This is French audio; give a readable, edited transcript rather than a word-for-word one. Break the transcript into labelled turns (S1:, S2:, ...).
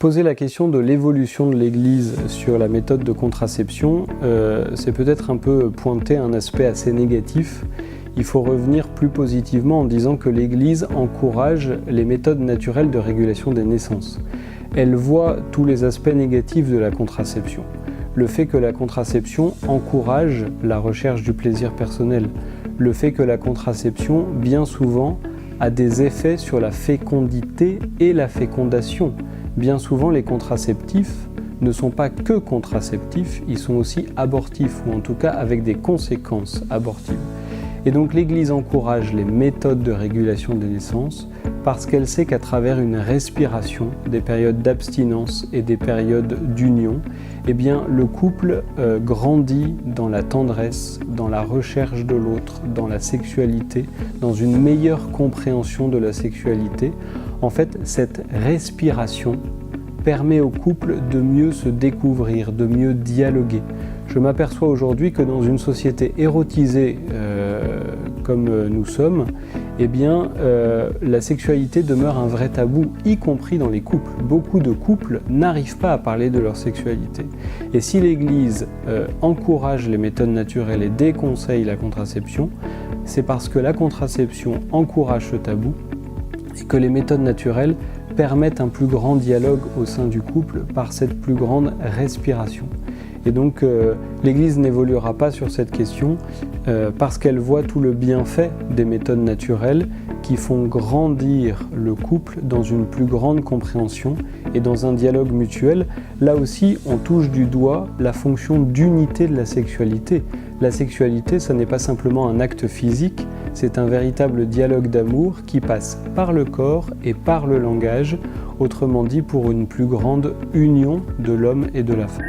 S1: Poser la question de l'évolution de l'Église sur la méthode de contraception, c'est peut-être un peu pointer un aspect assez négatif. Il faut revenir plus positivement en disant que l'Église encourage les méthodes naturelles de régulation des naissances. Elle voit tous les aspects négatifs de la contraception. Le fait que la contraception encourage la recherche du plaisir personnel. Le fait que la contraception, bien souvent, a des effets sur la fécondité et la fécondation. Bien souvent, les contraceptifs ne sont pas que contraceptifs, ils sont aussi abortifs, ou en tout cas avec des conséquences abortives. Et donc l'Église encourage les méthodes de régulation des naissances parce qu'elle sait qu'à travers une respiration, des périodes d'abstinence et des périodes d'union, eh bien, le couple grandit dans la tendresse, dans la recherche de l'autre, dans la sexualité, dans une meilleure compréhension de la sexualité. En fait, cette respiration permet au couple de mieux se découvrir, de mieux dialoguer. Je m'aperçois aujourd'hui que dans une société érotisée comme nous sommes, eh bien, la sexualité demeure un vrai tabou, y compris dans les couples. Beaucoup de couples n'arrivent pas à parler de leur sexualité. Et si l'Église encourage les méthodes naturelles et déconseille la contraception, c'est parce que la contraception encourage ce tabou et que les méthodes naturelles permettent un plus grand dialogue au sein du couple par cette plus grande respiration. Et donc l'Église n'évoluera pas sur cette question parce qu'elle voit tout le bienfait des méthodes naturelles qui font grandir le couple dans une plus grande compréhension et dans un dialogue mutuel. Là aussi, on touche du doigt la fonction d'unité de la sexualité. La sexualité, ça n'est pas simplement un acte physique, c'est un véritable dialogue d'amour qui passe par le corps et par le langage, autrement dit pour une plus grande union de l'homme et de la femme.